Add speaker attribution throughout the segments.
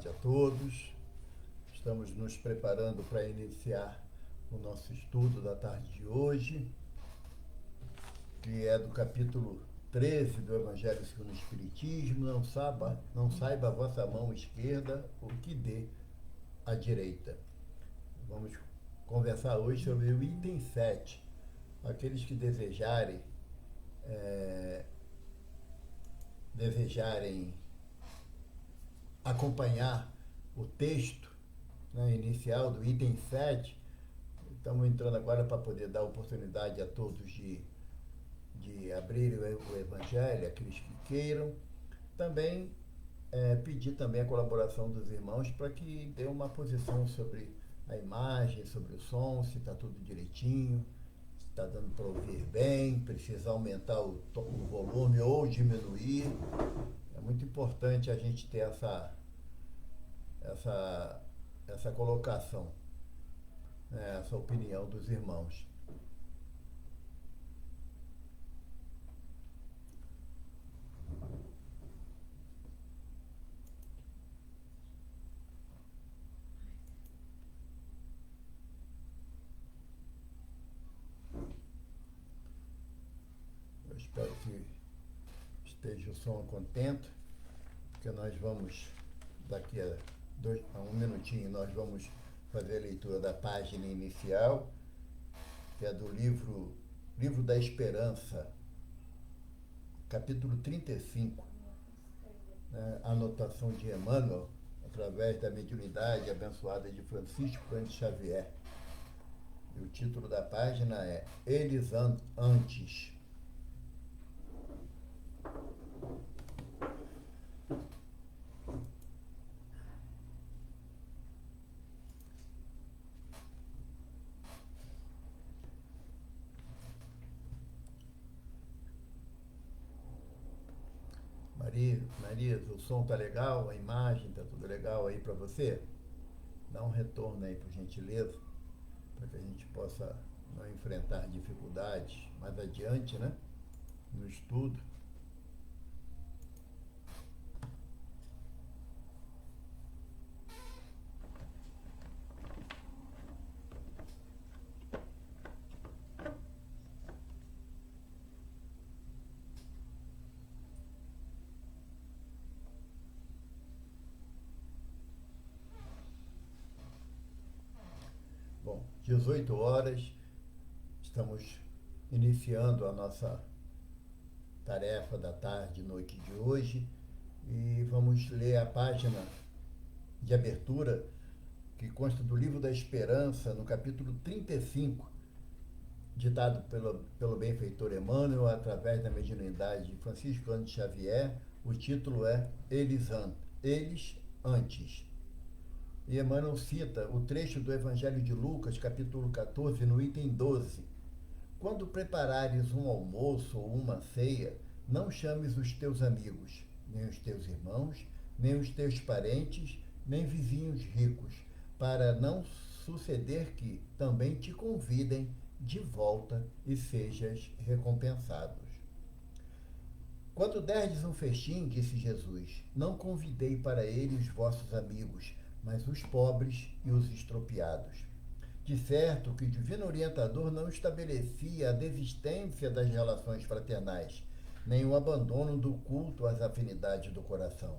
Speaker 1: tarde a todos. Estamos nos preparando para iniciar o nosso estudo da tarde de hoje, que é do capítulo 13 do Evangelho segundo o Espiritismo. Não saiba a vossa mão esquerda o que dê à direita. Vamos conversar hoje sobre o item 7. Aqueles que desejarem acompanhar o texto, né, inicial do item 7, estamos entrando agora para poder dar oportunidade a todos de abrir o Evangelho, aqueles que queiram. Também pedir também a colaboração dos irmãos para que dê uma posição sobre a imagem, sobre o som, se está tudo direitinho, se está dando para ouvir bem, precisa aumentar o volume ou diminuir. É muito importante a gente ter essa colocação, né, essa opinião dos irmãos. Eu espero que esteja o som contento, porque nós vamos, daqui a um minutinho, nós vamos fazer a leitura da página inicial, que é do Livro da Esperança, capítulo 35, né, anotação de Emmanuel, através da mediunidade abençoada de Francisco Cândido Xavier. E o título da página é Eles Antes. Marisa, o som tá legal, a imagem tá tudo legal aí para você? Dá um retorno aí, por gentileza, para que a gente possa não enfrentar dificuldades mais adiante, né, no estudo. Bom, 18 horas, estamos iniciando a nossa tarefa da tarde e noite de hoje e vamos ler a página de abertura que consta do Livro da Esperança, no capítulo 35, ditado pelo benfeitor Emmanuel, através da mediunidade de Francisco Cândido Xavier. O título é Eles Antes. E Emmanuel cita o trecho do Evangelho de Lucas, capítulo 14, no item 12. Quando preparares um almoço ou uma ceia, não chames os teus amigos, nem os teus irmãos, nem os teus parentes, nem vizinhos ricos, para não suceder que também te convidem de volta e sejas recompensados. Quando derdes um festim, disse Jesus, não convidei para ele os vossos amigos, mas os pobres e os estropiados. De certo que o Divino Orientador não estabelecia a desistência das relações fraternais, nem o abandono do culto às afinidades do coração.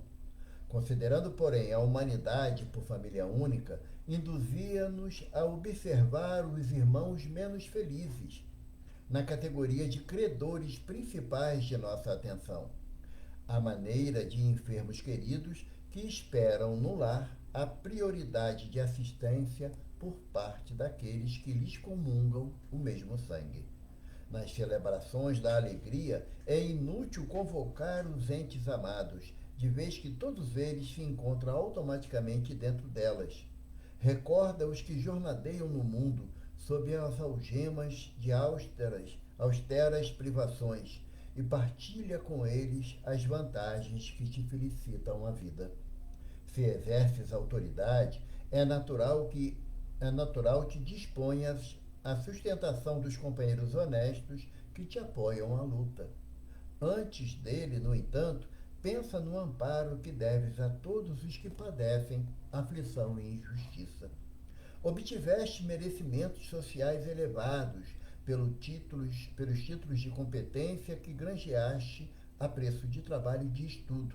Speaker 1: Considerando, porém, a humanidade por família única, induzia-nos a observar os irmãos menos felizes, na categoria de credores principais de nossa atenção, à maneira de enfermos queridos que esperam no lar a prioridade de assistência por parte daqueles que lhes comungam o mesmo sangue. Nas celebrações da alegria, é inútil convocar os entes amados, de vez que todos eles se encontram automaticamente dentro delas. Recorda os que jornadeiam no mundo sob as algemas de austeras privações e partilha com eles as vantagens que te felicitam a vida. Se exerces autoridade, é natural que disponhas a sustentação dos companheiros honestos que te apoiam à luta. Antes dele, no entanto, pensa no amparo que deves a todos os que padecem aflição e injustiça. Obtiveste merecimentos sociais elevados pelos títulos de competência que granjeaste a preço de trabalho e de estudo.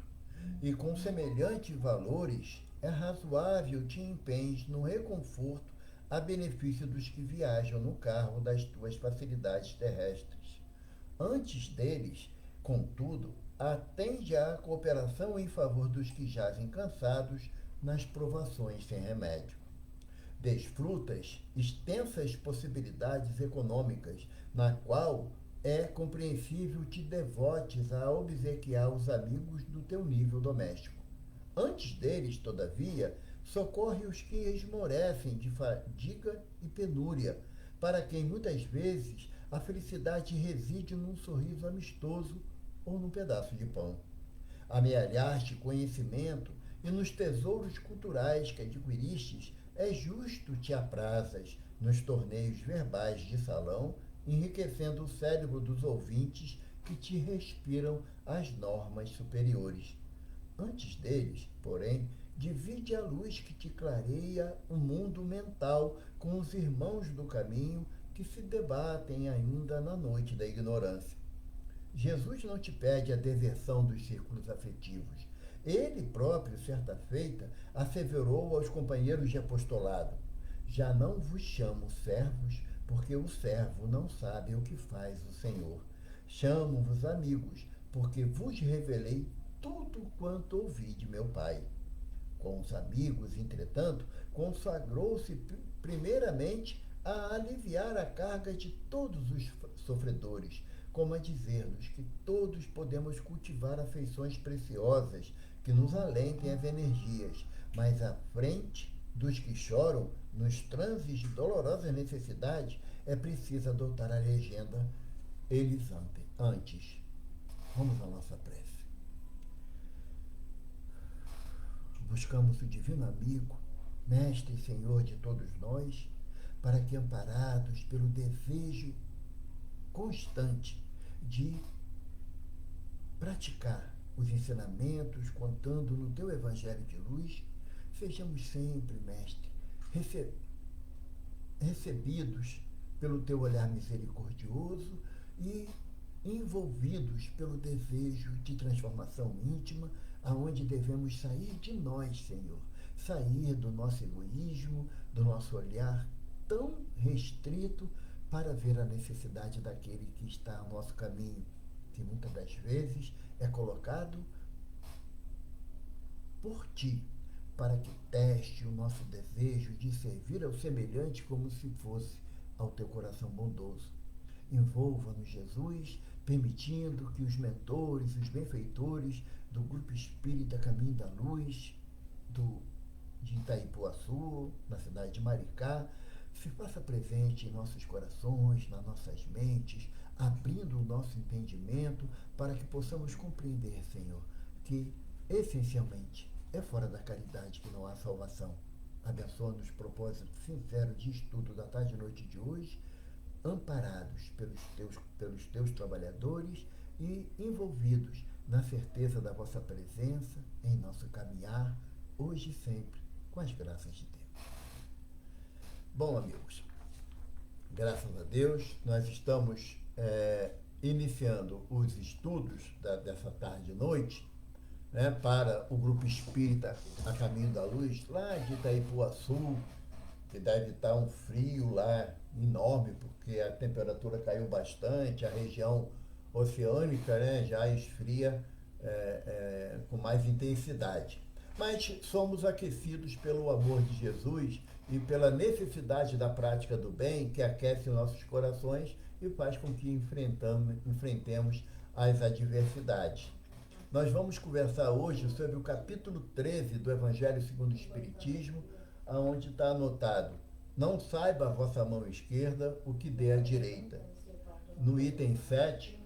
Speaker 1: E com semelhantes valores, é razoável te empenhes no reconforto a benefício dos que viajam no carro das tuas facilidades terrestres. Antes deles, contudo, atende à cooperação em favor dos que jazem cansados nas provações sem remédio. Desfrutas extensas possibilidades econômicas, na qual é compreensível te devotes a obsequiar os amigos do teu nível doméstico. Antes deles, todavia, socorre os que esmorecem de fadiga e penúria, para quem muitas vezes a felicidade reside num sorriso amistoso ou num pedaço de pão. Amealhaste conhecimento e nos tesouros culturais que adquiristes, é justo te aprazas nos torneios verbais de salão, enriquecendo o cérebro dos ouvintes que te respiram as normas superiores. Antes deles, porém, divide a luz que te clareia o mundo mental com os irmãos do caminho que se debatem ainda na noite da ignorância. Jesus não te pede a deserção dos círculos afetivos. Ele próprio, certa feita, asseverou aos companheiros de apostolado: já não vos chamo servos, porque o servo não sabe o que faz o Senhor. Chamo-vos amigos, porque vos revelei tudo quanto ouvi de meu Pai. Com os amigos, entretanto, consagrou-se primeiramente a aliviar a carga de todos os sofredores, como a dizer-nos que todos podemos cultivar afeições preciosas que nos alentem as energias, mas à frente dos que choram nos transes de dolorosas necessidades é preciso adotar a legenda eles antes. Vamos à nossa prece. Buscamos o divino amigo, mestre e senhor de todos nós, para que, amparados pelo desejo constante de praticar os ensinamentos contando no teu evangelho de luz, sejamos sempre, mestre, recebidos pelo teu olhar misericordioso e envolvidos pelo desejo de transformação íntima, aonde devemos sair de nós, Senhor, sair do nosso egoísmo, do nosso olhar tão restrito para ver a necessidade daquele que está ao nosso caminho, que muitas das vezes é colocado por ti, para que teste o nosso desejo de servir ao semelhante como se fosse ao teu coração bondoso. Envolva-nos, Jesus, permitindo que os mentores, os benfeitores do Grupo Espírita Caminho da Luz, de Itaipuaçu, na cidade de Maricá, se faça presente em nossos corações, nas nossas mentes, abrindo o nosso entendimento para que possamos compreender, Senhor, que essencialmente é fora da caridade que não há salvação. Abençoa-nos propósito sincero de estudo da tarde e noite de hoje, amparados pelos teus trabalhadores e envolvidos na certeza da vossa presença em nosso caminhar, hoje e sempre, com as graças de Deus. Bom, amigos, graças a Deus, nós estamos iniciando os estudos dessa tarde e noite, né, para o Grupo Espírita A Caminho da Luz, lá de Itaipuaçu, que deve estar um frio lá enorme, porque a temperatura caiu bastante, a região oceânica, né, já esfria com mais intensidade. Mas somos aquecidos pelo amor de Jesus e pela necessidade da prática do bem, que aquece nossos corações e faz com que enfrentemos as adversidades. Nós vamos conversar hoje sobre o capítulo 13 do Evangelho segundo o Espiritismo, onde está anotado: não saiba a vossa mão esquerda o que dê à direita. No item 7,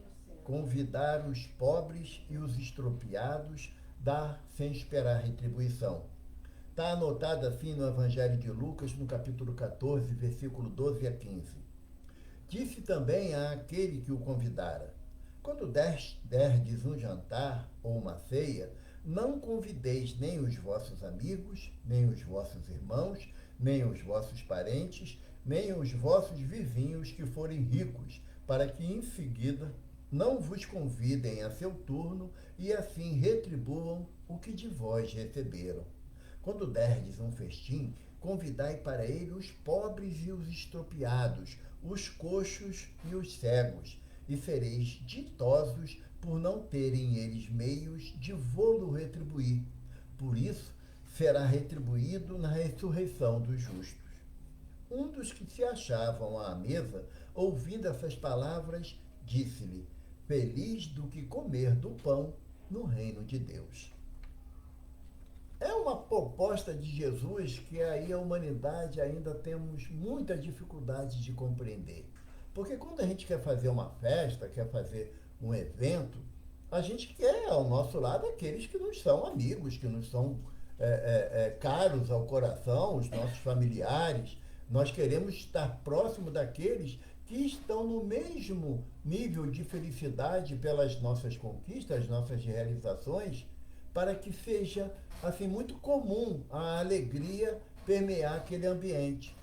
Speaker 1: convidar os pobres e os estropiados, dar sem esperar retribuição. Está anotado assim no Evangelho de Lucas, no capítulo 14, versículo 12 a 15. Disse também àquele que o convidara: Quando derdes um jantar ou uma ceia, não convideis nem os vossos amigos, nem os vossos irmãos, nem os vossos parentes, nem os vossos vizinhos que forem ricos, para que em seguida não vos convidem a seu turno e assim retribuam o que de vós receberam. Quando derdes um festim, convidai para ele os pobres e os estropiados, os coxos e os cegos, e sereis ditosos por não terem eles meios de vô-lo retribuir. Por isso, será retribuído na ressurreição dos justos. Um dos que se achavam à mesa, ouvindo essas palavras, disse-lhe: Feliz do que comer do pão no reino de Deus. É uma proposta de Jesus que aí a humanidade ainda temos muita dificuldade de compreender. Porque quando a gente quer fazer uma festa, quer fazer um evento, a gente quer ao nosso lado aqueles que nos são amigos, que nos são caros ao coração, os nossos familiares. Nós queremos estar próximo daqueles que estão no mesmo nível de felicidade pelas nossas conquistas, nossas realizações, para que seja assim muito comum a alegria permear aquele ambiente.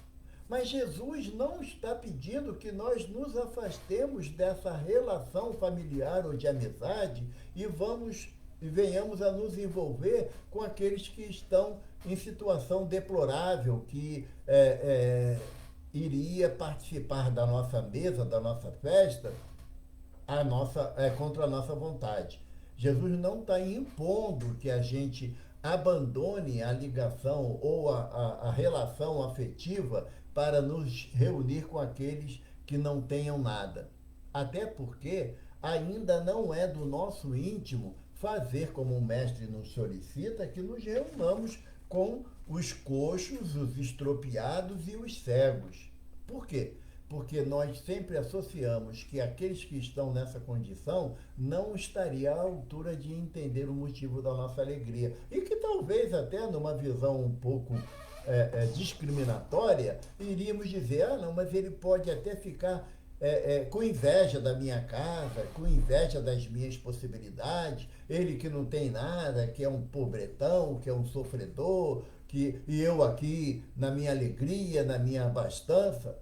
Speaker 1: Mas Jesus não está pedindo que nós nos afastemos dessa relação familiar ou de amizade e venhamos a nos envolver com aqueles que estão em situação deplorável, que iria participar da nossa mesa, da nossa festa, contra a nossa vontade. Jesus não está impondo que a gente abandone a ligação ou a relação afetiva para nos reunir com aqueles que não tenham nada. Até porque ainda não é do nosso íntimo fazer como o mestre nos solicita, que nos reunamos com os coxos, os estropiados e os cegos. Por quê? Porque nós sempre associamos que aqueles que estão nessa condição não estariam à altura de entender o motivo da nossa alegria. E que talvez até numa visão um pouco discriminatória, iríamos dizer, não, mas ele pode até ficar com inveja da minha casa, com inveja das minhas possibilidades, ele que não tem nada, que é um pobretão, que é um sofredor, e eu aqui na minha alegria, na minha abastança.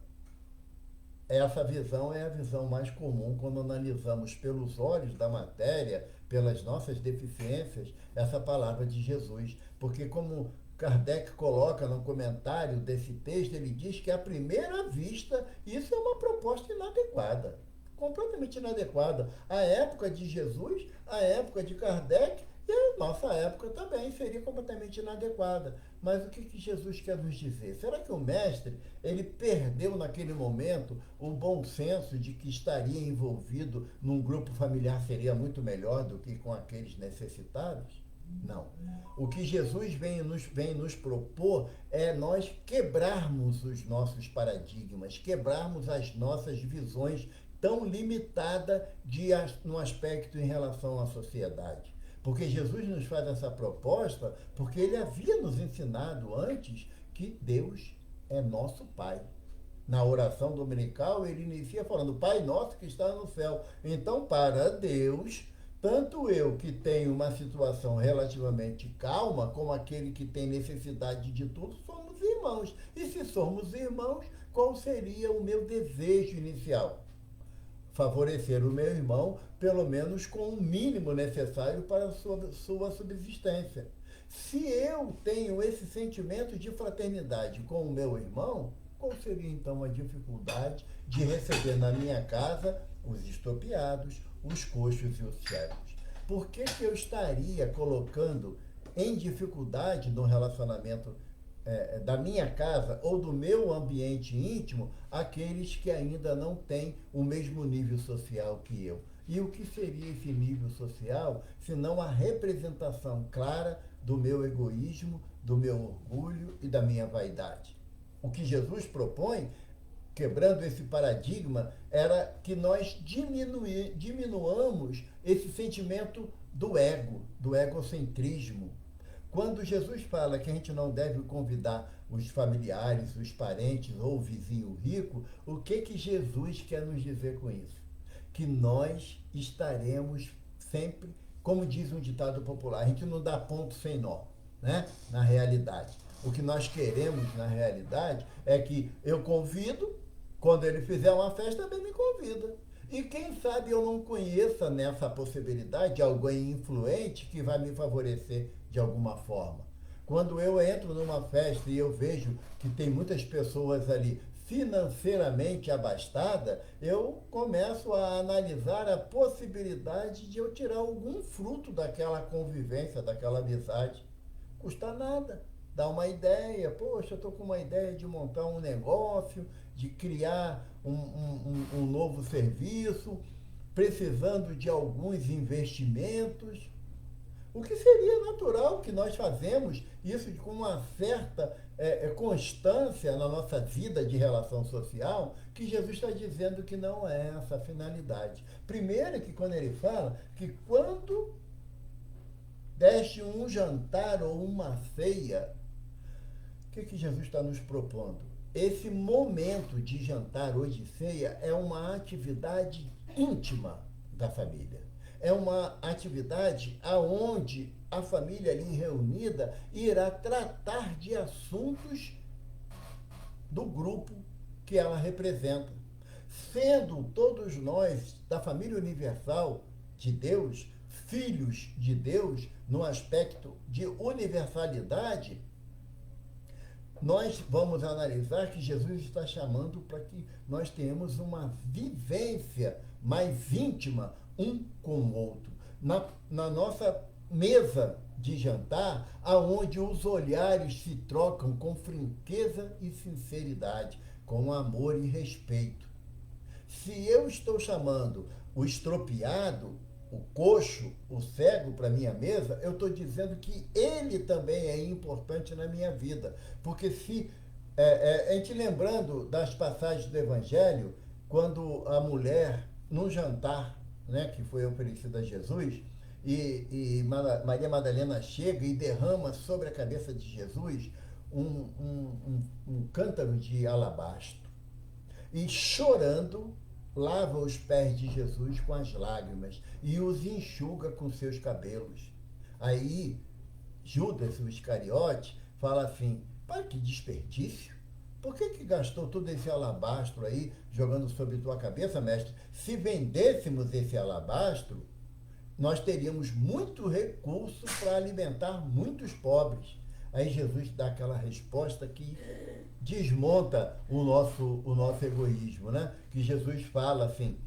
Speaker 1: Essa visão é a visão mais comum quando analisamos pelos olhos da matéria, pelas nossas deficiências, essa palavra de Jesus. Porque como Kardec coloca no comentário desse texto, ele diz que à primeira vista isso é uma proposta inadequada, completamente inadequada. A época de Jesus, a época de Kardec e a nossa época também seria completamente inadequada. Mas o que Jesus quer nos dizer? Será que o mestre ele perdeu naquele momento o bom senso de que estaria envolvido num grupo familiar seria muito melhor do que com aqueles necessitados? Não. O que Jesus vem nos propor é nós quebrarmos os nossos paradigmas, quebrarmos as nossas visões tão limitadas no aspecto em relação à sociedade. Porque Jesus nos faz essa proposta porque ele havia nos ensinado antes que Deus é nosso Pai. Na oração dominical ele inicia falando, Pai nosso que está no céu. Então, para Deus, tanto eu que tenho uma situação relativamente calma, como aquele que tem necessidade de tudo, somos irmãos. E se somos irmãos, qual seria o meu desejo inicial? Favorecer o meu irmão, pelo menos com o mínimo necessário para a sua subsistência. Se eu tenho esse sentimento de fraternidade com o meu irmão, qual seria então a dificuldade de receber na minha casa os estropiados, os coxos e os cegos? Por que eu estaria colocando em dificuldade no relacionamento da minha casa ou do meu ambiente íntimo aqueles que ainda não têm o mesmo nível social que eu? E o que seria esse nível social, se não a representação clara do meu egoísmo, do meu orgulho e da minha vaidade? O que Jesus propõe, quebrando esse paradigma, era que nós diminuamos esse sentimento do ego, do egocentrismo. Quando Jesus fala que a gente não deve convidar os familiares, os parentes ou o vizinho rico, o que Jesus quer nos dizer com isso? que nós estaremos sempre, como diz um ditado popular, a gente não dá ponto sem nó, né? Na realidade. O que nós queremos, na realidade, é que eu convido, quando ele fizer uma festa, também me convida. E quem sabe eu não conheça nessa possibilidade alguém influente que vai me favorecer de alguma forma. Quando eu entro numa festa e eu vejo que tem muitas pessoas ali financeiramente abastada, eu começo a analisar a possibilidade de eu tirar algum fruto daquela convivência, daquela amizade. Custa nada. Dá uma ideia, poxa, eu estou com uma ideia de montar um negócio, de criar um novo serviço, precisando de alguns investimentos. O que seria natural que nós fazemos isso com uma certa constância na nossa vida de relação social, que Jesus está dizendo que não é essa a finalidade. Primeiro que quando ele fala que quando deste um jantar ou uma ceia, o que Jesus está nos propondo? Esse momento de jantar ou de ceia é uma atividade íntima da família. É uma atividade aonde a família ali reunida irá tratar de assuntos do grupo que ela representa. Sendo todos nós da família universal de Deus, filhos de Deus, no aspecto de universalidade, nós vamos analisar que Jesus está chamando para que nós tenhamos uma vivência mais íntima um com o outro. Na nossa mesa de jantar, aonde os olhares se trocam com franqueza e sinceridade, com amor e respeito. Se eu estou chamando o estropiado, o coxo, o cego para minha mesa, eu estou dizendo que ele também é importante na minha vida. Porque se a gente lembrando das passagens do Evangelho, quando a mulher, num jantar, né, que foi oferecido a Jesus, e Maria Madalena chega e derrama sobre a cabeça de Jesus um cântaro de alabastro. E chorando, lava os pés de Jesus com as lágrimas e os enxuga com seus cabelos. Aí, Judas, o Iscariote, fala assim, pai, que desperdício. Por que gastou todo esse alabastro aí, jogando sobre tua cabeça, mestre? Se vendêssemos esse alabastro, nós teríamos muito recurso para alimentar muitos pobres. Aí Jesus dá aquela resposta que desmonta o nosso egoísmo, né? Que Jesus fala assim,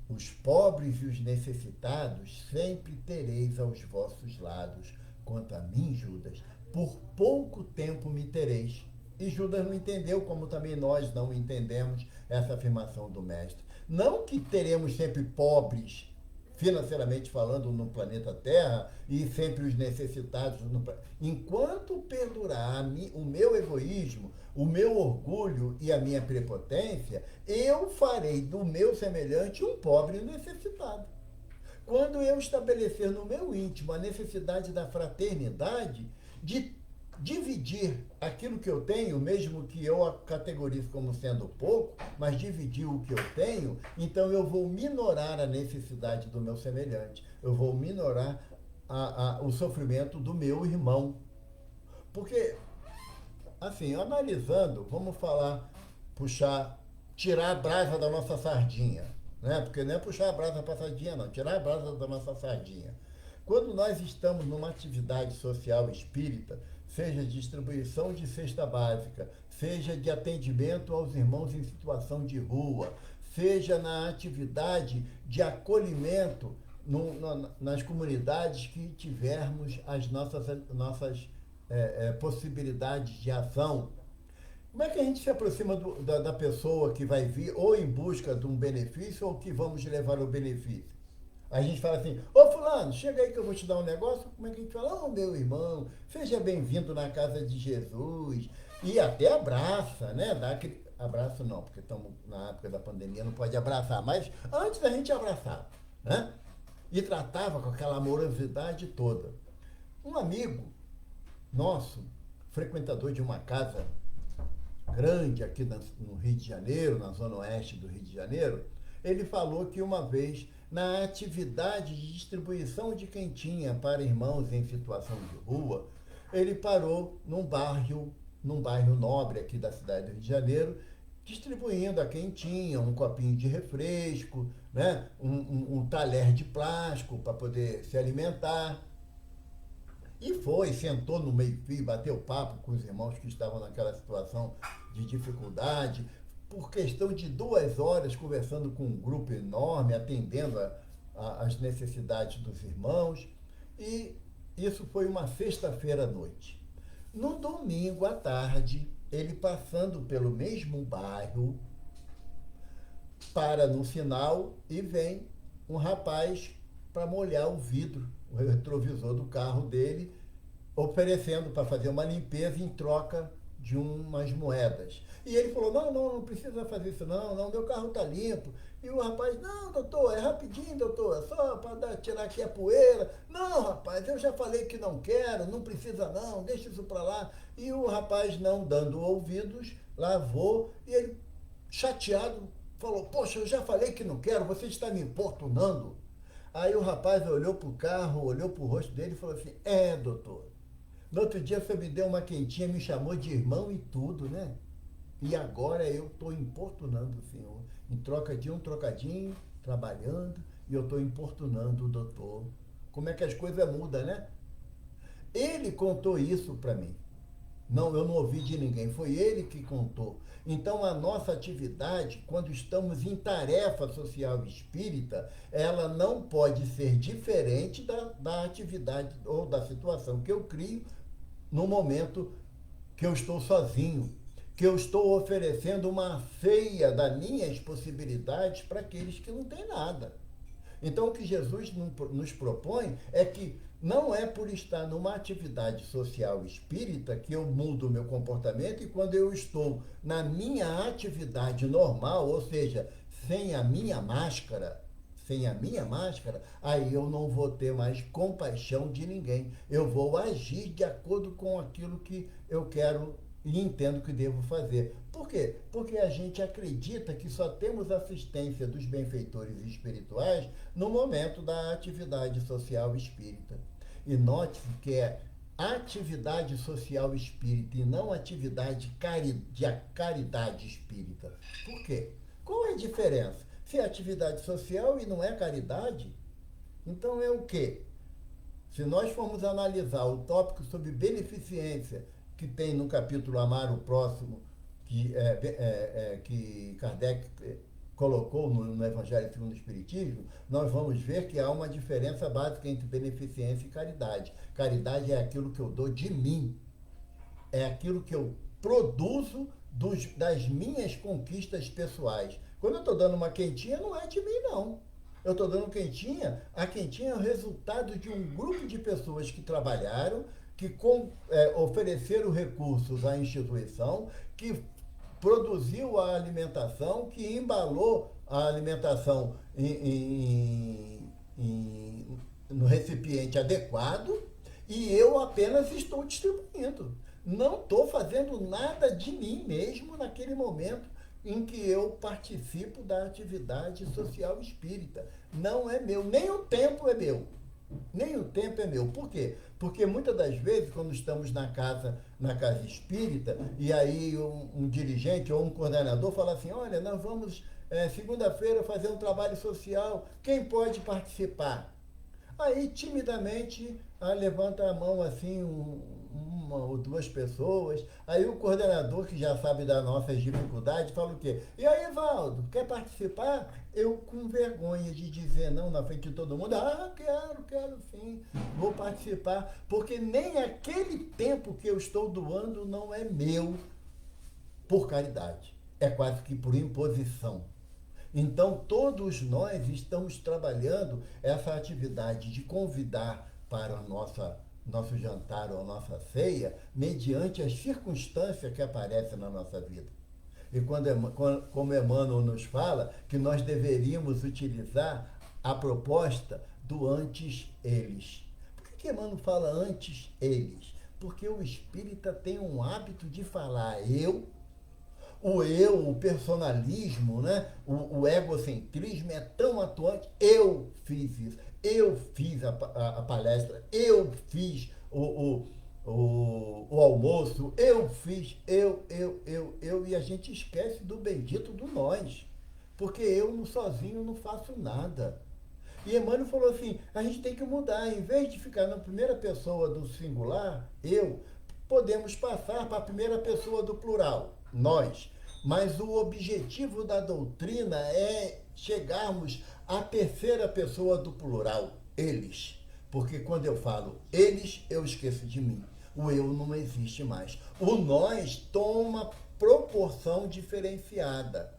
Speaker 1: os pobres e os necessitados sempre tereis aos vossos lados. Quanto a mim, Judas, por pouco tempo me tereis. E Judas não entendeu, como também nós não entendemos essa afirmação do Mestre. Não que teremos sempre pobres, financeiramente falando, no planeta Terra, e sempre os necessitados. Enquanto perdurar o meu egoísmo, o meu orgulho e a minha prepotência, eu farei do meu semelhante um pobre necessitado. Quando eu estabelecer no meu íntimo a necessidade da fraternidade, de dividir aquilo que eu tenho, mesmo que eu a categorize como sendo pouco, mas dividir o que eu tenho, então eu vou minorar a necessidade do meu semelhante. Eu vou minorar o sofrimento do meu irmão. Porque, assim, analisando, vamos falar, tirar a brasa da nossa sardinha, né? Porque não é puxar a brasa para a sardinha, não, tirar a brasa da nossa sardinha. Quando nós estamos numa atividade social espírita, seja de distribuição de cesta básica, seja de atendimento aos irmãos em situação de rua, seja na atividade de acolhimento nas comunidades que tivermos as nossas possibilidades de ação. Como é que a gente se aproxima da pessoa que vai vir ou em busca de um benefício ou que vamos levar o benefício? A gente fala assim, ô fulano, chega aí que eu vou te dar um negócio. Como é que a gente fala? Ô meu irmão, seja bem-vindo na casa de Jesus. E até abraça, né? Dá aquele abraço não, porque estamos na época da pandemia, não pode abraçar. Mas antes a gente abraçava, né? E tratava com aquela amorosidade toda. Um amigo nosso, frequentador de uma casa grande aqui no Rio de Janeiro, na zona oeste do Rio de Janeiro, ele falou que uma vez, na atividade de distribuição de quentinha para irmãos em situação de rua, ele parou num bairro nobre aqui da cidade do Rio de Janeiro, distribuindo a quentinha, um copinho de refresco, né? Um talher de plástico para poder se alimentar. E foi, sentou no meio-fio, bateu papo com os irmãos que estavam naquela situação de dificuldade, por questão de 2 horas, conversando com um grupo enorme, atendendo as necessidades dos irmãos. E isso foi uma sexta-feira à noite. No domingo à tarde, ele passando pelo mesmo bairro, para no sinal e vem um rapaz para molhar o vidro, o retrovisor do carro dele, oferecendo para fazer uma limpeza em troca de umas moedas. E ele falou, não precisa fazer isso não, meu carro está limpo. E o rapaz, não, doutor, é rapidinho, doutor, é só para tirar aqui a poeira. Não, rapaz, eu já falei que não quero, não precisa não, deixa isso para lá. E o rapaz, não dando ouvidos, lavou e ele, chateado, falou, poxa, eu já falei que não quero, você está me importunando. Aí o rapaz olhou para o carro, olhou para o rosto dele e falou assim, doutor, no outro dia você me deu uma quentinha, me chamou de irmão e tudo, né? E agora eu estou importunando o senhor. Em troca de um trocadinho, trabalhando, e eu estou importunando o doutor. Como é que as coisas mudam, né? Ele contou isso para mim. Não, eu não ouvi de ninguém, foi ele que contou. Então, a nossa atividade, quando estamos em tarefa social espírita, ela não pode ser diferente da atividade ou da situação que eu crio no momento que eu estou sozinho, que eu estou oferecendo uma ceia das minhas possibilidades para aqueles que não têm nada. Então, o que Jesus nos propõe é que não é por estar numa atividade social espírita que eu mudo o meu comportamento, e quando eu estou na minha atividade normal, ou seja, sem a minha máscara, aí eu não vou ter mais compaixão de ninguém. Eu vou agir de acordo com aquilo que eu quero e entendo que devo fazer. Por quê? Porque a gente acredita que só temos assistência dos benfeitores espirituais no momento da atividade social espírita. E note-se que é atividade social espírita e não atividade de caridade espírita. Por quê? Qual é a diferença? Se é atividade social e não é caridade, então é o quê? Se nós formos analisar o tópico sobre beneficência, que tem no capítulo Amar o Próximo, que Kardec colocou no Evangelho segundo o Espiritismo, nós vamos ver que há uma diferença básica entre beneficência e caridade. Caridade é aquilo que eu dou de mim, é aquilo que eu produzo das minhas conquistas pessoais. Quando eu estou dando uma quentinha, não é de mim, não. Eu estou dando a quentinha é o resultado de um grupo de pessoas que trabalharam, que ofereceram recursos à instituição, que produziu a alimentação, que embalou a alimentação no recipiente adequado, e eu apenas estou distribuindo. Não estou fazendo nada de mim mesmo naquele momento em que eu participo da atividade social espírita. Não é meu, nem o tempo é meu. Nem o tempo é meu. Por quê? Porque muitas das vezes, quando estamos na casa espírita, e aí um dirigente ou um coordenador fala assim, olha, nós vamos segunda-feira fazer um trabalho social, quem pode participar? Aí, timidamente, levanta a mão assim, uma ou duas pessoas. Aí o coordenador, que já sabe das nossas dificuldades, fala o quê? E aí, Valdo, quer participar? Eu, com vergonha de dizer não na frente de todo mundo, quero sim, vou participar, porque nem aquele tempo que eu estou doando não é meu por caridade, é quase que por imposição. Então, todos nós estamos trabalhando essa atividade de convidar para o nosso jantar ou a nossa ceia, mediante as circunstâncias que aparecem na nossa vida. E como Emmanuel nos fala, que nós deveríamos utilizar a proposta do antes eles. Por que Emmanuel fala antes eles? Porque o espírita tem um hábito de falar eu, o eu, o personalismo, né? O egocentrismo é tão atuante. Eu fiz isso, eu fiz a palestra, eu fiz o almoço, eu fiz, e a gente esquece do bendito do nós. Porque eu sozinho não faço nada. E Emmanuel falou assim, a gente tem que mudar, em vez de ficar na primeira pessoa do singular, eu, podemos passar para a primeira pessoa do plural, nós. Mas o objetivo da doutrina é chegarmos à terceira pessoa do plural, eles. Porque quando eu falo eles, eu esqueço de mim. O eu não existe mais. O nós toma proporção diferenciada.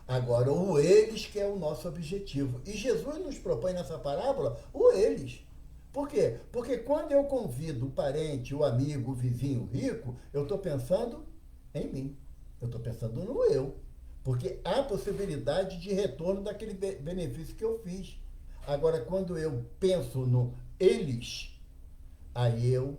Speaker 1: Agora, o eles que é o nosso objetivo. E Jesus nos propõe nessa parábola o eles. Por quê? Porque quando eu convido o parente, o amigo, o vizinho rico, eu estou pensando em mim. Eu estou pensando no eu. Porque há possibilidade de retorno daquele benefício que eu fiz. Agora, quando eu penso no eles, aí eu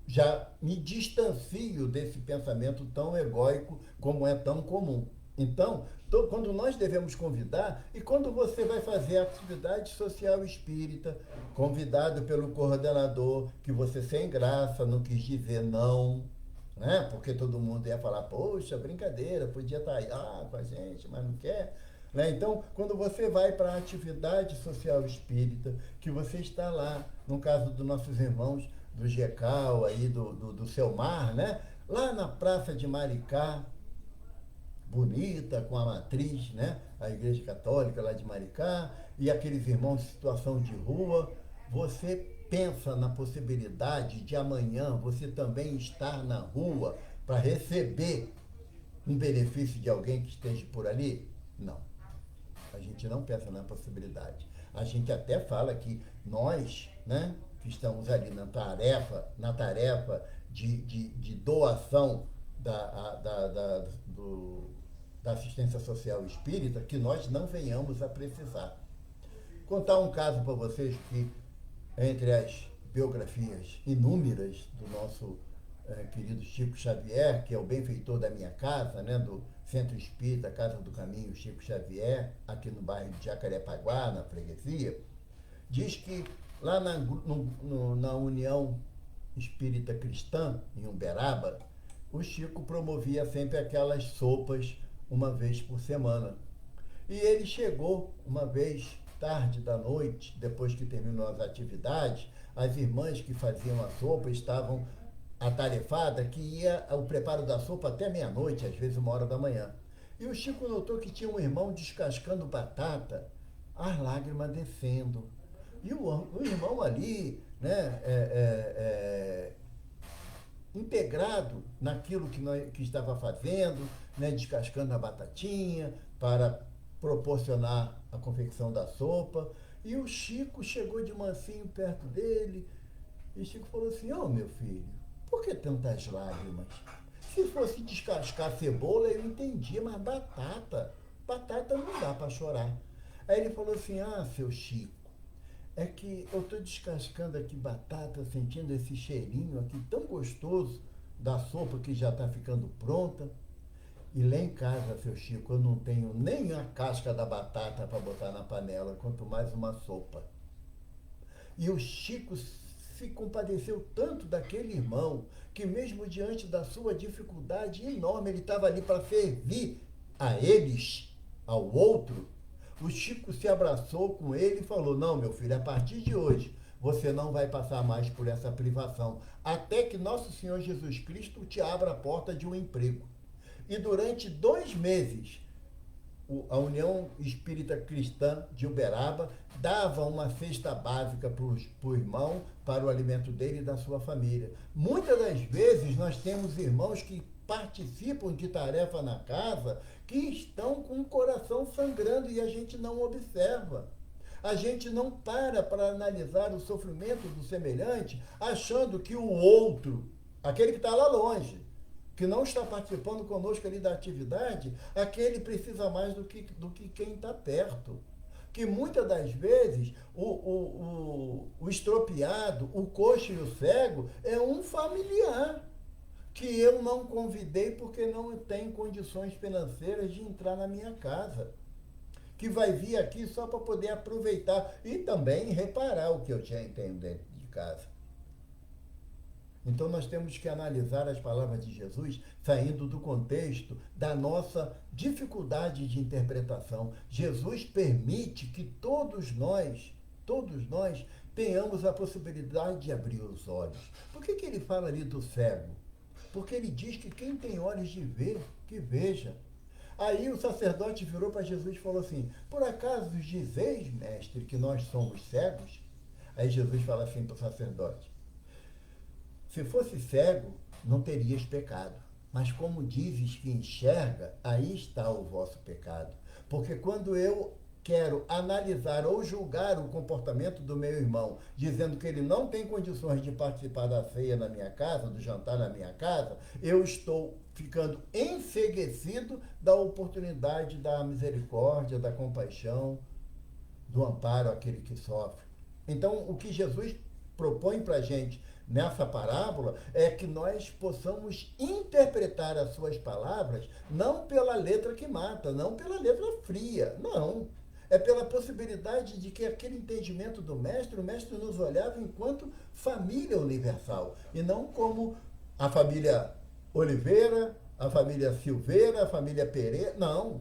Speaker 1: já me distancio desse pensamento tão egóico como é tão comum. Então, quando nós devemos convidar, e quando você vai fazer a atividade social espírita, convidado pelo coordenador, que você sem graça não quis dizer não, né? Porque todo mundo ia falar, poxa, brincadeira, podia estar aí com a gente, mas não quer. Né? Então, quando você vai para a atividade social espírita, que você está lá, no caso dos nossos irmãos do GECAL, aí do Selmar, né? Lá na Praça de Maricá, bonita, com a matriz, né? A Igreja Católica lá de Maricá, e aqueles irmãos em situação de rua, você pensa na possibilidade de amanhã você também estar na rua para receber um benefício de alguém que esteja por ali? Não. A gente não pensa na possibilidade. A gente até fala que nós, né, que estamos ali na tarefa de doação da assistência social espírita, que nós não venhamos a precisar. Contar um caso para vocês que, entre as biografias inúmeras do nosso querido Chico Xavier, que é o benfeitor da minha casa, né, do Centro Espírita Casa do Caminho Chico Xavier, aqui no bairro de Jacarepaguá, na freguesia, diz que lá na União Espírita Cristã, em Uberaba, o Chico promovia sempre aquelas sopas uma vez por semana. E ele chegou uma vez, tarde da noite, depois que terminou as atividades, as irmãs que faziam a sopa estavam atarefadas, que ia o preparo da sopa até meia-noite, às vezes 1 hora da manhã. E o Chico notou que tinha um irmão descascando batata, as lágrimas descendo. E o irmão ali, né, integrado naquilo que estava fazendo, né, descascando a batatinha para proporcionar a confecção da sopa. E o Chico chegou de mansinho perto dele, e o Chico falou assim, meu filho, por que tantas lágrimas? Se fosse descascar cebola, eu entendia, mas batata não dá para chorar. Aí ele falou assim, seu Chico, é que eu estou descascando aqui batata, sentindo esse cheirinho aqui tão gostoso da sopa que já está ficando pronta. E lá em casa, seu Chico, eu não tenho nem a casca da batata para botar na panela, quanto mais uma sopa. E o Chico se compadeceu tanto daquele irmão, que mesmo diante da sua dificuldade enorme, ele estava ali para servir a eles, ao outro. O Chico se abraçou com ele e falou, não, meu filho, a partir de hoje, você não vai passar mais por essa privação, até que nosso Senhor Jesus Cristo te abra a porta de um emprego. E durante 2 meses, a União Espírita Cristã de Uberaba dava uma cesta básica para o irmão, para o alimento dele e da sua família. Muitas das vezes nós temos irmãos que participam de tarefa na casa que estão com o coração sangrando e a gente não observa. A gente não para analisar o sofrimento do semelhante, achando que o outro, aquele que está lá longe, que não está participando conosco ali da atividade, aquele precisa mais do que quem está perto. Que muitas das vezes o estropiado, o coxo e o cego é um familiar que eu não convidei porque não tem condições financeiras de entrar na minha casa, que vai vir aqui só para poder aproveitar e também reparar o que eu tenho dentro de casa. Então nós temos que analisar as palavras de Jesus saindo do contexto da nossa dificuldade de interpretação. Jesus permite que todos nós tenhamos a possibilidade de abrir os olhos. Por que ele fala ali do cego? Porque ele diz que quem tem olhos de ver, que veja. Aí o sacerdote virou para Jesus e falou assim: por acaso dizeis, mestre, que nós somos cegos? Aí Jesus fala assim para o sacerdote: se fosse cego, não terias pecado. Mas como dizes que enxerga, aí está o vosso pecado. Porque quando eu quero analisar ou julgar o comportamento do meu irmão, dizendo que ele não tem condições de participar da ceia na minha casa, do jantar na minha casa, eu estou ficando enceguecido da oportunidade da misericórdia, da compaixão, do amparo àquele que sofre. Então, o que Jesus propõe para a gente nessa parábola é que nós possamos interpretar as suas palavras não pela letra que mata, não pela letra fria, não. É pela possibilidade de que aquele entendimento do mestre, o mestre nos olhava enquanto família universal, e não como a família Oliveira, a família Silveira, a família Pereira. Não,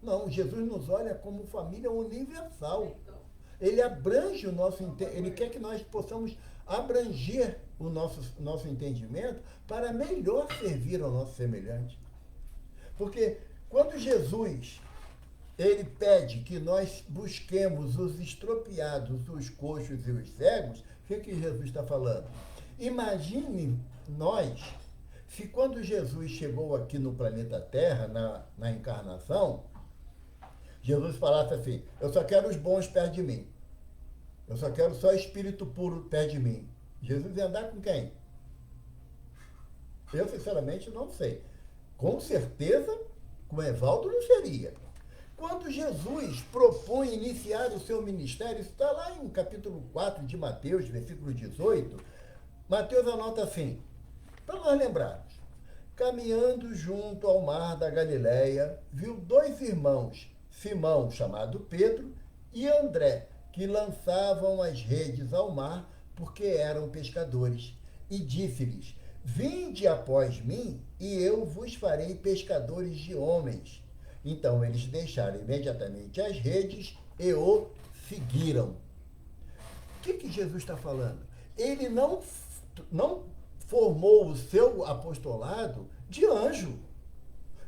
Speaker 1: não, Jesus nos olha como família universal. Ele abrange o nosso entendimento, ele quer que nós possamos abranger o nosso entendimento para melhor servir ao nosso semelhante. Porque quando Jesus ele pede que nós busquemos os estropiados, os coxos e os cegos, o que Jesus está falando? Imagine nós, se quando Jesus chegou aqui no planeta Terra, na encarnação, Jesus falasse assim: eu só quero os bons perto de mim. Eu só quero só espírito puro perto de mim. Jesus ia andar com quem? Eu, sinceramente, não sei. Com certeza, com Evaldo não seria. Quando Jesus propõe iniciar o seu ministério, isso está lá em capítulo 4 de Mateus, versículo 18, Mateus anota assim, para nós lembrarmos: caminhando junto ao mar da Galileia, viu dois irmãos, Simão, chamado Pedro, e André, que lançavam as redes ao mar, porque eram pescadores. E disse-lhes: vinde após mim, e eu vos farei pescadores de homens. Então eles deixaram imediatamente as redes e o seguiram. O que Jesus está falando? Ele não formou o seu apostolado de anjo.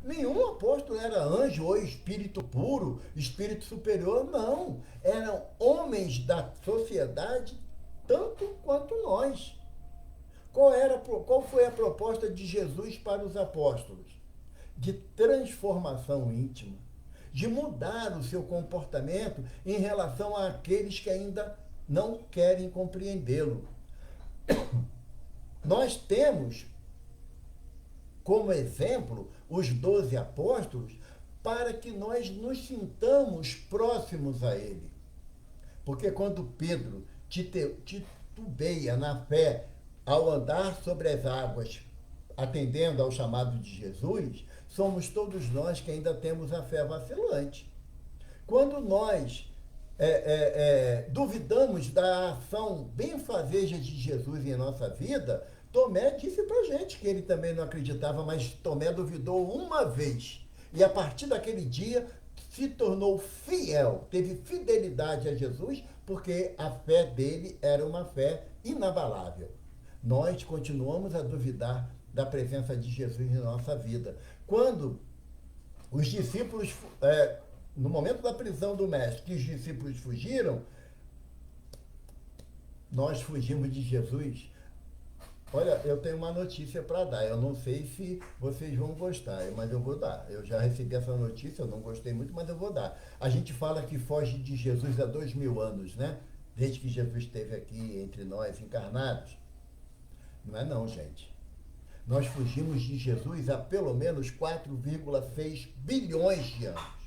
Speaker 1: Nenhum apóstolo era anjo ou espírito puro, espírito superior, não. Eram homens da sociedade tanto quanto nós. Qual foi a proposta de Jesus para os apóstolos? De transformação íntima, de mudar o seu comportamento em relação àqueles que ainda não querem compreendê-lo. Nós temos como exemplo os 12 apóstolos para que nós nos sintamos próximos a ele. Porque quando Pedro titubeia na fé ao andar sobre as águas, atendendo ao chamado de Jesus, somos todos nós que ainda temos a fé vacilante. Quando nós duvidamos da ação benfazeja de Jesus em nossa vida, Tomé disse para a gente que ele também não acreditava, mas Tomé duvidou uma vez. E a partir daquele dia se tornou fiel, teve fidelidade a Jesus, porque a fé dele era uma fé inabalável. Nós continuamos a duvidar da presença de Jesus em nossa vida. Quando os discípulos, no momento da prisão do mestre, que os discípulos fugiram, nós fugimos de Jesus. Olha, eu tenho uma notícia para dar. Eu não sei se vocês vão gostar, mas eu vou dar. Eu já recebi essa notícia, eu não gostei muito, mas eu vou dar. A gente fala que foge de Jesus há 2000 anos, né? Desde que Jesus esteve aqui entre nós, encarnados. Não é não, gente. Nós fugimos de Jesus há pelo menos 4,6 bilhões de anos.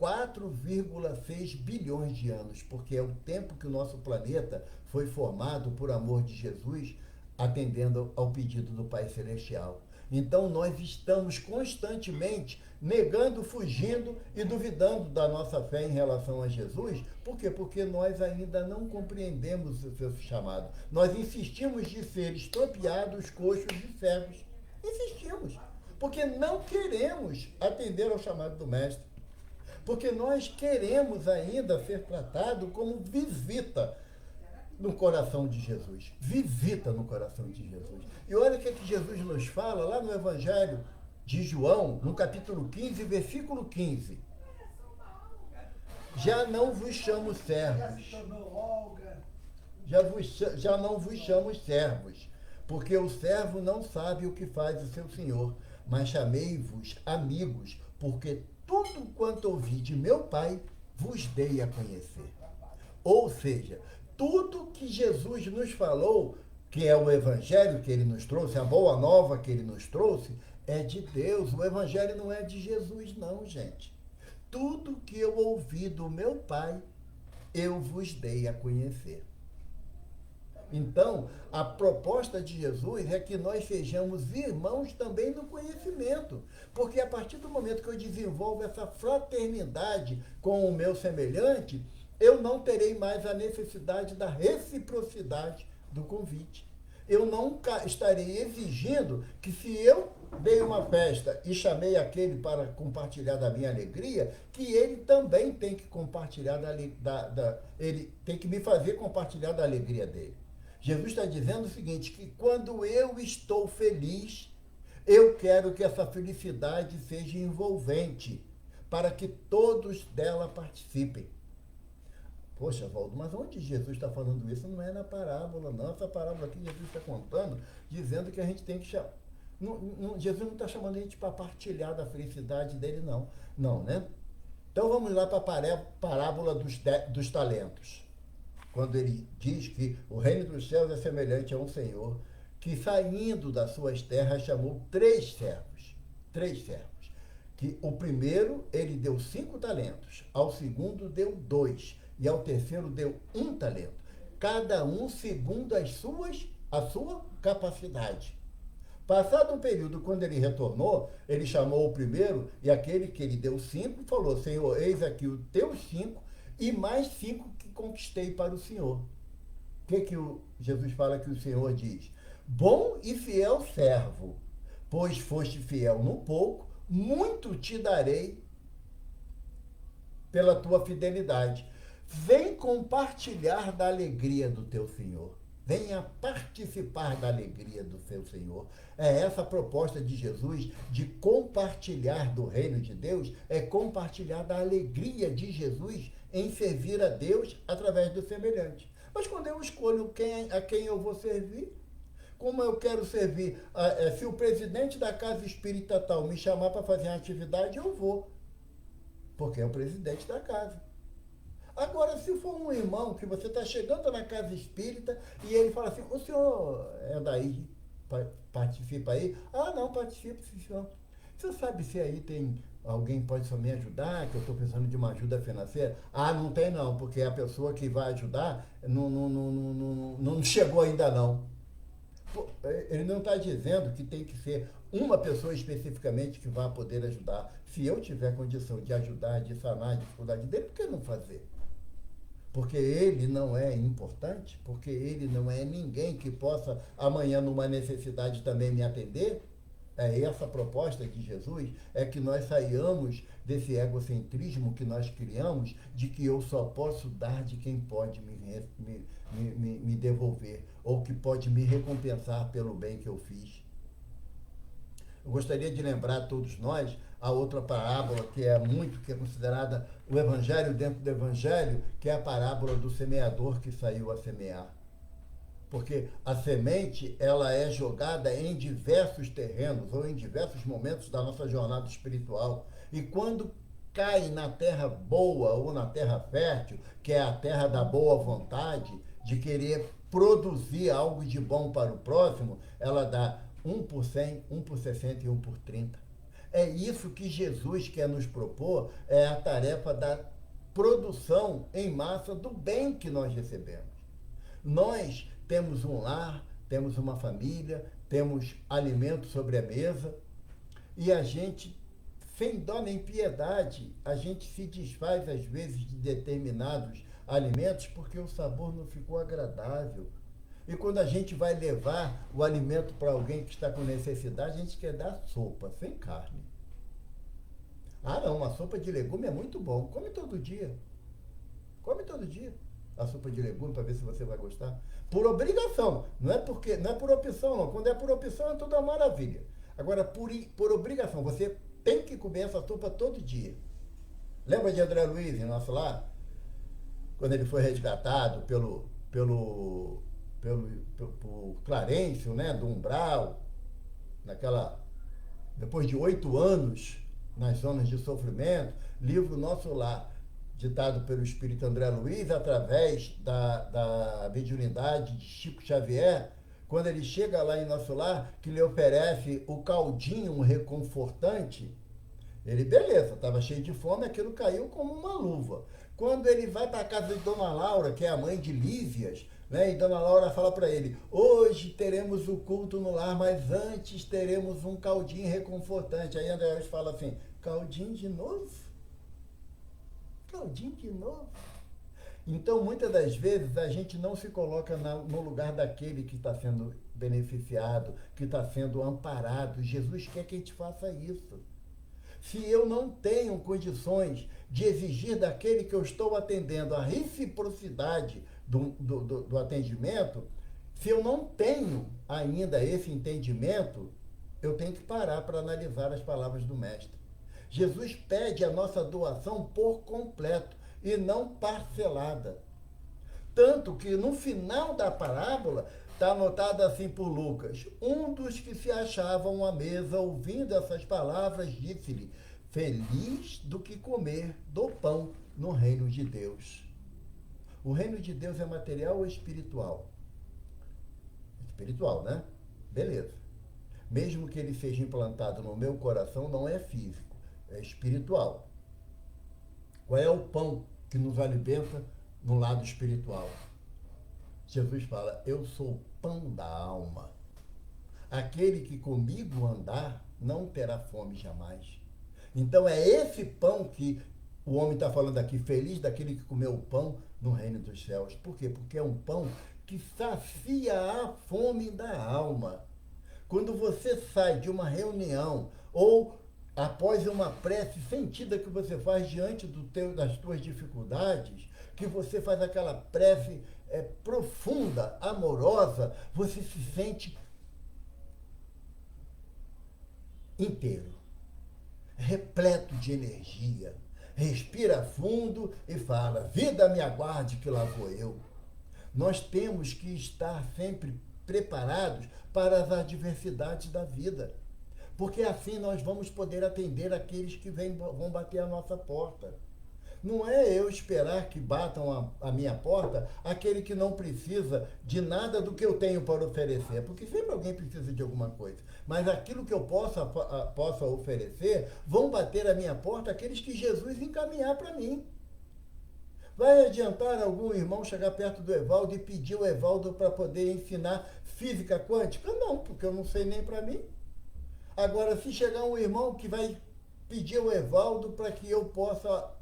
Speaker 1: 4,6 bilhões de anos, porque é o tempo que o nosso planeta foi formado por amor de Jesus atendendo ao pedido do Pai Celestial. Então nós estamos constantemente negando, fugindo e duvidando da nossa fé em relação a Jesus. Por quê? Porque nós ainda não compreendemos o seu chamado. Nós insistimos de ser estropiados, coxos e cegos. Insistimos. Porque não queremos atender ao chamado do Mestre. Porque nós queremos ainda ser tratados como visita no coração de Jesus. Visita no coração de Jesus. E olha o que Jesus nos fala lá no Evangelho de João, no capítulo 15, versículo 15. Já não vos chamo servos. Já não vos chamo servos, porque o servo não sabe o que faz o seu senhor, mas chamei-vos amigos, porque tudo quanto ouvi de meu Pai vos dei a conhecer. Ou seja, tudo que Jesus nos falou, que é o Evangelho que ele nos trouxe, a boa nova que ele nos trouxe, é de Deus. O Evangelho não é de Jesus, não, gente. Tudo que eu ouvi do meu Pai, eu vos dei a conhecer. Então, a proposta de Jesus é que nós sejamos irmãos também no conhecimento. Porque a partir do momento que eu desenvolvo essa fraternidade com o meu semelhante, eu não terei mais a necessidade da reciprocidade do convite. Eu não estarei exigindo que, se eu dei uma festa e chamei aquele para compartilhar da minha alegria, que ele também tem que compartilhar ele tem que me fazer compartilhar da alegria dele. Jesus está dizendo o seguinte, que quando eu estou feliz, eu quero que essa felicidade seja envolvente, para que todos dela participem. Poxa, Valdo, mas onde Jesus está falando isso? Não é na parábola, não. Essa parábola aqui Jesus está contando, dizendo que a gente tem que chamar. Jesus não está chamando a gente para partilhar da felicidade dele, não. Não, né? Então vamos lá para a parábola dos talentos. Quando ele diz que o reino dos céus é semelhante a um senhor que, saindo das suas terras, chamou três servos. Que o primeiro ele deu 5 talentos, ao segundo deu 2 e ao terceiro deu 1 talento. Cada um segundo a sua capacidade. Passado um período, quando ele retornou, ele chamou o primeiro e aquele que ele deu 5 falou: Senhor, eis aqui os teus 5 e mais 5 que conquistei para o Senhor. O que Jesus fala que o Senhor diz? Bom e fiel servo, pois foste fiel no pouco, muito te darei pela tua fidelidade. Vem compartilhar da alegria do teu Senhor. Venha participar da alegria do seu Senhor. É essa a proposta de Jesus, de compartilhar do reino de Deus, é compartilhar da alegria de Jesus em servir a Deus através do semelhante. Mas quando eu escolho a quem eu vou servir, como eu quero servir, se o presidente da casa espírita tal me chamar para fazer uma atividade, eu vou, porque é o presidente da casa. Agora, se for um irmão que você está chegando na casa espírita e ele fala assim: o senhor é daí, participa aí? Ah, não, participo, sim, senhor. Você sabe se aí tem alguém que pode só me ajudar, que eu estou precisando de uma ajuda financeira? Ah, não tem não, porque a pessoa que vai ajudar não chegou ainda não. Ele não está dizendo que tem que ser uma pessoa especificamente que vai poder ajudar. Se eu tiver condição de ajudar, de sanar a dificuldade dele, por que não fazer? Porque ele não é importante? Porque ele não é ninguém que possa amanhã, numa necessidade, também me atender? É essa a proposta de Jesus, é que nós saiamos desse egocentrismo que nós criamos, de que eu só posso dar de quem pode me devolver, ou que pode me recompensar pelo bem que eu fiz. Eu gostaria de lembrar a todos nós a outra parábola que é considerada o evangelho dentro do evangelho, que é a parábola do semeador que saiu a semear. Porque a semente, ela é jogada em diversos terrenos ou em diversos momentos da nossa jornada espiritual. E quando cai na terra boa ou na terra fértil, que é a terra da boa vontade, de querer produzir algo de bom para o próximo, ela dá 1 por 100, 1 por 60 e 1 por 30. É isso que Jesus quer nos propor, é a tarefa da produção em massa do bem que nós recebemos. Nós temos um lar, temos uma família, temos alimento sobre a mesa, e a gente, sem dó nem piedade, a gente se desfaz às vezes de determinados alimentos porque o sabor não ficou agradável. E quando a gente vai levar o alimento para alguém que está com necessidade, a gente quer dar sopa, sem carne. Ah, não, uma sopa de legume é muito bom. Come todo dia. Come todo dia a sopa de legume para ver se você vai gostar. Por obrigação. Não é por opção, não. Quando é por opção é tudo uma maravilha. Agora, por obrigação, você tem que comer essa sopa todo dia. Lembra de André Luiz em nosso lar? Quando ele foi resgatado por Clarencio, né, do Umbral, depois de 8 anos nas zonas de sofrimento, livro Nosso Lar, ditado pelo espírito André Luiz, através da mediunidade de Chico Xavier, quando ele chega lá em Nosso Lar, que lhe oferece o caldinho um reconfortante, ele, beleza, estava cheio de fome, aquilo caiu como uma luva. Quando ele vai para a casa de Dona Laura, que é a mãe de Lísias, né, e Dona Laura fala para ele, hoje teremos o culto no lar, mas antes teremos um caldinho reconfortante. Aí André Luiz fala assim, caldinho de novo? Caldinho de novo? Então, muitas das vezes, a gente não se coloca no lugar daquele que está sendo beneficiado, que está sendo amparado. Jesus quer que a gente faça isso. Se eu não tenho condições de exigir daquele que eu estou atendendo a reciprocidade do atendimento, se eu não tenho ainda esse entendimento, eu tenho que parar para analisar as palavras do Mestre. Jesus pede a nossa doação por completo e não parcelada. Tanto que no final da parábola está anotado assim por Lucas, um dos que se achavam à mesa ouvindo essas palavras disse-lhe, feliz do que comer do pão no reino de Deus. O reino de Deus é material ou espiritual? Espiritual, né? Beleza. Mesmo que ele seja implantado no meu coração, não é físico, é espiritual. Qual é o pão que nos alimenta no lado espiritual? Jesus fala, eu sou o pão da alma. Aquele que comigo andar não terá fome jamais. Então é esse pão que o homem está falando aqui, feliz daquele que comeu o pão no reino dos céus. Por quê? Porque é um pão que sacia a fome da alma. Quando você sai de uma reunião ou após uma prece sentida que você faz diante das tuas dificuldades, que você faz aquela prece profunda, amorosa, você se sente inteiro, repleto de energia. Respira fundo e fala, vida me aguarde que lá vou eu. Nós temos que estar sempre preparados para as adversidades da vida, porque assim nós vamos poder atender aqueles que vão bater a nossa porta. Não é eu esperar que batam a minha porta aquele que não precisa de nada do que eu tenho para oferecer, porque sempre alguém precisa de alguma coisa. Mas aquilo que eu possa oferecer, vão bater a minha porta aqueles que Jesus encaminhar para mim. Vai adiantar algum irmão chegar perto do Evaldo e pedir o Evaldo para poder ensinar física quântica? Não, porque eu não sei nem para mim. Agora, se chegar um irmão que vai pedir o Evaldo para que eu possa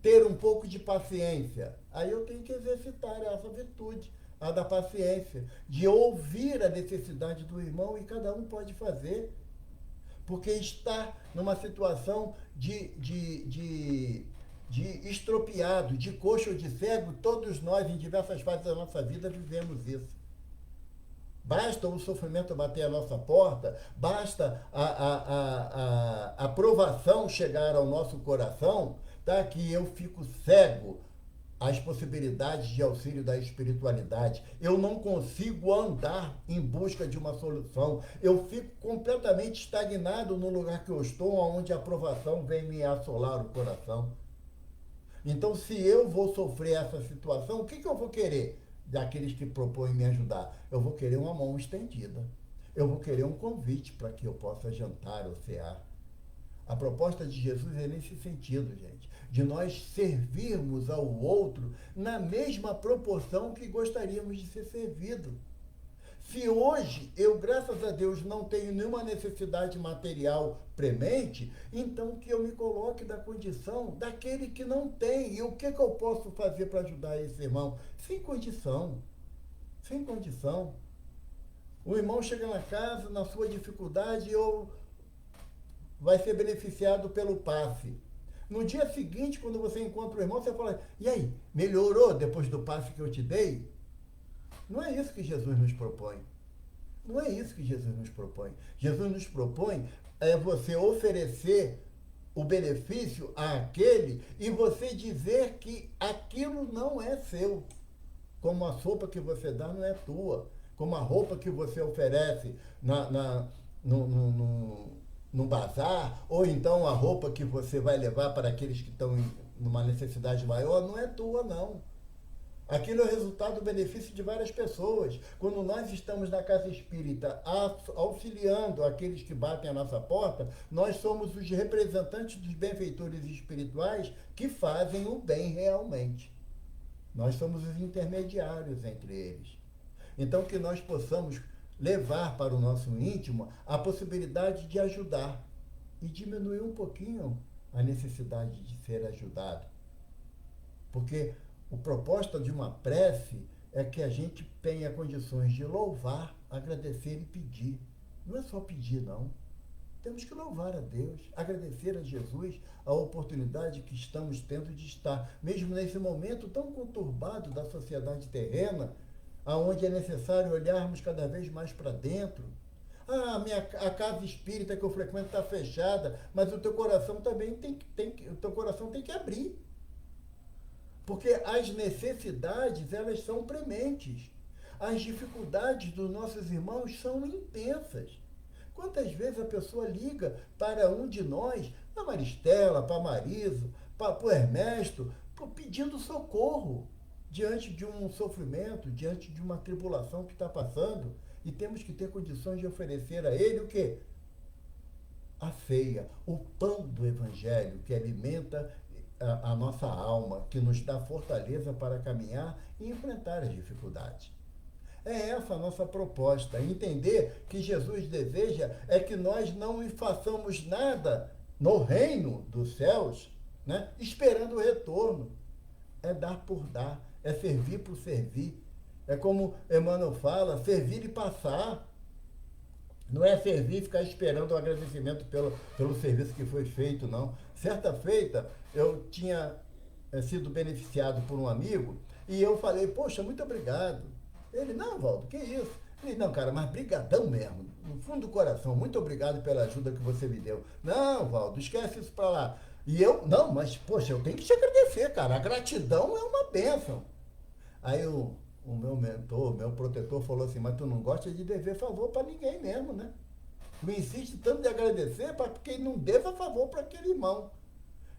Speaker 1: ter um pouco de paciência, aí eu tenho que exercitar essa virtude, a da paciência, de ouvir a necessidade do irmão, e cada um pode fazer, porque está numa situação de estropiado, de coxo ou de cego, todos nós, em diversas fases da nossa vida, vivemos isso. Basta o sofrimento bater a nossa porta, basta a provação chegar ao nosso coração, tá? Que eu fico cego às possibilidades de auxílio da espiritualidade. Eu não consigo andar em busca de uma solução. Eu fico completamente estagnado no lugar que eu estou, onde a provação vem me assolar o coração. Então, se eu vou sofrer essa situação, o que eu vou querer daqueles que propõem me ajudar? Eu vou querer uma mão estendida. Eu vou querer um convite para que eu possa jantar ou cear. A proposta de Jesus é nesse sentido, gente, de nós servirmos ao outro na mesma proporção que gostaríamos de ser servido. Se hoje eu, graças a Deus, não tenho nenhuma necessidade material premente, então que eu me coloque na condição daquele que não tem. E o que eu posso fazer para ajudar esse irmão? Sem condição. Sem condição. O irmão chega na casa, na sua dificuldade, ou vai ser beneficiado pelo passe. No dia seguinte, quando você encontra o irmão, você fala, e aí, melhorou depois do passe que eu te dei? Não é isso que Jesus nos propõe. Não é isso que Jesus nos propõe. Jesus nos propõe você oferecer o benefício àquele e você dizer que aquilo não é seu. Como a sopa que você dá não é tua. Como a roupa que você oferece no bazar, ou então a roupa que você vai levar para aqueles que estão numa necessidade maior, não é tua, não. Aquilo é o resultado do benefício de várias pessoas. Quando nós estamos na casa espírita auxiliando aqueles que batem a nossa porta, nós somos os representantes dos benfeitores espirituais que fazem o bem realmente. Nós somos os intermediários entre eles. Então, que nós possamos levar para o nosso íntimo a possibilidade de ajudar e diminuir um pouquinho a necessidade de ser ajudado. Porque a proposta de uma prece é que a gente tenha condições de louvar, agradecer e pedir. Não é só pedir, não. Temos que louvar a Deus, agradecer a Jesus a oportunidade que estamos tendo de estar, mesmo nesse momento tão conturbado da sociedade terrena, aonde é necessário olharmos cada vez mais para dentro. A casa espírita que eu frequento está fechada, mas o teu coração também o teu coração tem que abrir. Porque as necessidades, elas são prementes. As dificuldades dos nossos irmãos são intensas. Quantas vezes a pessoa liga para um de nós, para a Maristela, para a Marisa, para o Ernesto, pedindo socorro diante de um sofrimento, diante de uma tribulação que está passando, e temos que ter condições de oferecer a ele o quê? A ceia, o pão do Evangelho, que alimenta a nossa alma, que nos dá fortaleza para caminhar e enfrentar as dificuldades. É essa a nossa proposta, entender que Jesus deseja é que nós não façamos nada no reino dos céus, né, esperando o retorno. É dar por dar, é servir por servir. É como Emmanuel fala, servir e passar. Não é servir e ficar esperando o agradecimento pelo serviço que foi feito, não. Certa feita, eu tinha sido beneficiado por um amigo e eu falei, poxa, muito obrigado. Ele, não, Valdo, que isso? Ele, não, cara, mas brigadão mesmo, no fundo do coração, muito obrigado pela ajuda que você me deu. Não, Valdo, esquece isso pra lá. E eu, não, mas, poxa, eu tenho que te agradecer, cara, a gratidão é uma bênção. Aí o meu mentor, meu protetor falou assim, mas tu não gosta de dever favor para ninguém mesmo, né? Tu insiste tanto de agradecer para quem não deva favor para aquele irmão.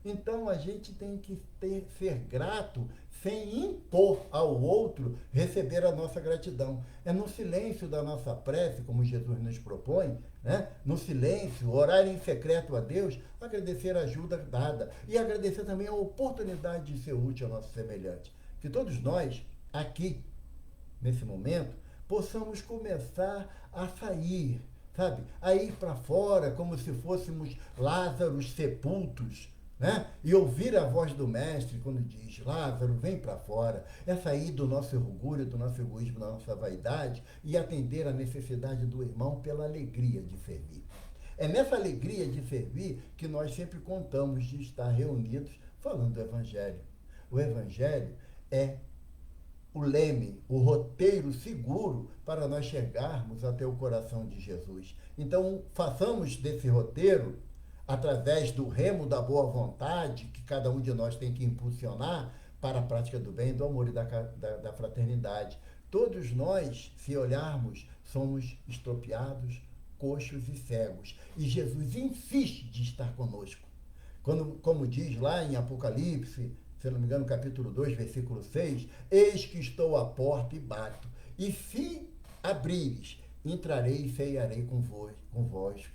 Speaker 1: Então a gente tem que ser grato sem impor ao outro receber a nossa gratidão. É no silêncio da nossa prece, como Jesus nos propõe, né? No silêncio, orar em secreto a Deus, agradecer a ajuda dada e agradecer também a oportunidade de ser útil ao nosso semelhante. Que todos nós, aqui, nesse momento, possamos começar a sair, sabe? A ir para fora como se fôssemos Lázaros sepultos, né? E ouvir a voz do mestre quando diz, Lázaro, vem para fora. É sair do nosso orgulho, do nosso egoísmo, da nossa vaidade e atender a necessidade do irmão pela alegria de servir. É nessa alegria de servir que nós sempre contamos de estar reunidos falando do Evangelho. O Evangelho é o leme, o roteiro seguro para nós chegarmos até o coração de Jesus. Então, façamos desse roteiro, através do remo da boa vontade, que cada um de nós tem que impulsionar para a prática do bem, do amor e da fraternidade. Todos nós, se olharmos, somos estropiados, coxos e cegos. E Jesus insiste de estar conosco. Como diz lá em Apocalipse, se não me engano, capítulo 2, versículo 6, eis que estou à porta e bato. E se abrires, entrarei e ceiarei convosco.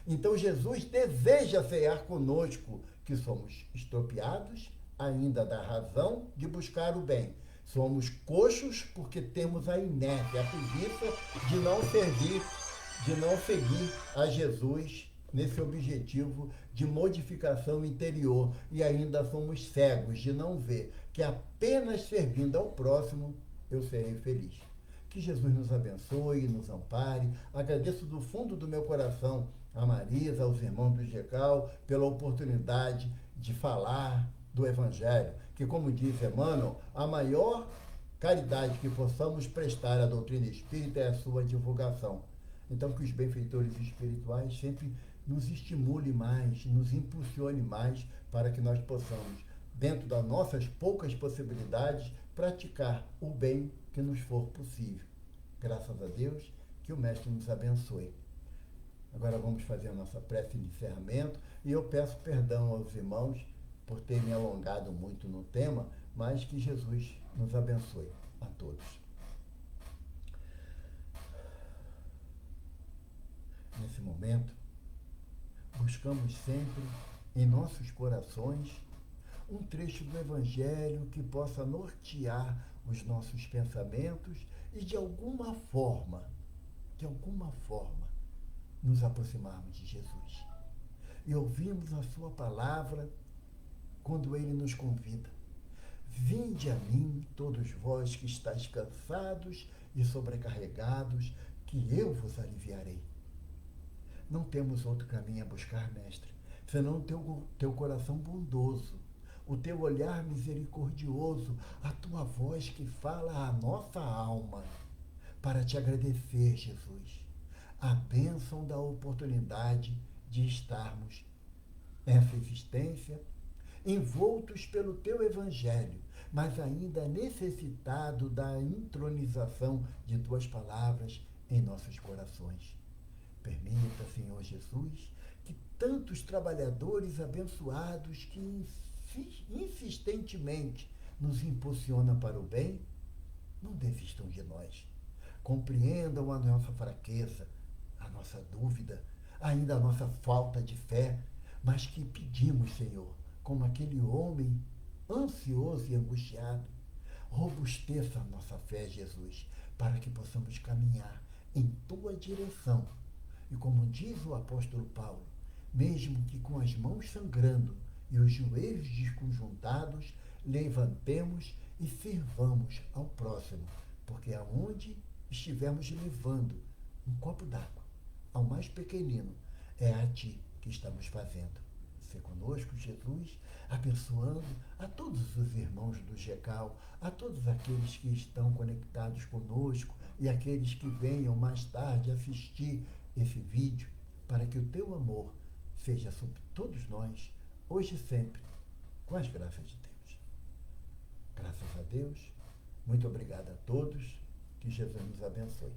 Speaker 1: Então Jesus deseja cear conosco, que somos estropiados, ainda da razão de buscar o bem. Somos coxos porque temos a inércia, a preguiça de não servir, de não seguir a Jesus nesse objetivo de modificação interior. E ainda somos cegos de não ver que apenas servindo ao próximo eu serei feliz. Que Jesus nos abençoe, nos ampare. Agradeço do fundo do meu coração a Marisa, aos irmãos do GECAL, pela oportunidade de falar do Evangelho, que, como diz Emmanuel, a maior caridade que possamos prestar à doutrina espírita é a sua divulgação. Então, que os benfeitores espirituais sempre nos estimulem mais, nos impulsione mais para que nós possamos, dentro das nossas poucas possibilidades, praticar o bem que nos for possível. Graças a Deus, que o Mestre nos abençoe. Agora vamos fazer a nossa prece de encerramento e eu peço perdão aos irmãos por ter me alongado muito no tema, mas que Jesus nos abençoe a todos. Nesse momento, buscamos sempre em nossos corações um trecho do Evangelho que possa nortear os nossos pensamentos e de alguma forma, nos aproximarmos de Jesus. E ouvimos a sua palavra quando ele nos convida. Vinde a mim, todos vós que estáis cansados e sobrecarregados, que eu vos aliviarei. Não temos outro caminho a buscar, mestre, senão teu coração bondoso, o teu olhar misericordioso, a tua voz que fala à nossa alma, para te agradecer, Jesus, a bênção da oportunidade de estarmos nessa existência, envoltos pelo teu Evangelho, mas ainda necessitado da entronização de tuas palavras em nossos corações. Permita, Senhor Jesus, que tantos trabalhadores abençoados que insistentemente nos impulsionam para o bem, não desistam de nós. Compreendam a nossa fraqueza, a nossa dúvida, ainda a nossa falta de fé, mas que pedimos, Senhor, como aquele homem ansioso e angustiado, robusteça a nossa fé, Jesus, para que possamos caminhar em tua direção. E como diz o apóstolo Paulo, mesmo que com as mãos sangrando e os joelhos desconjuntados, levantemos e sirvamos ao próximo, porque aonde estivermos levando um copo d'água ao mais pequenino, é a ti que estamos fazendo. Se conosco, Jesus, abençoando a todos os irmãos do GECAL, a todos aqueles que estão conectados conosco e aqueles que venham mais tarde assistir esse vídeo, para que o teu amor seja sobre todos nós, hoje e sempre, com as graças de Deus. Graças a Deus, muito obrigado a todos, que Jesus nos abençoe.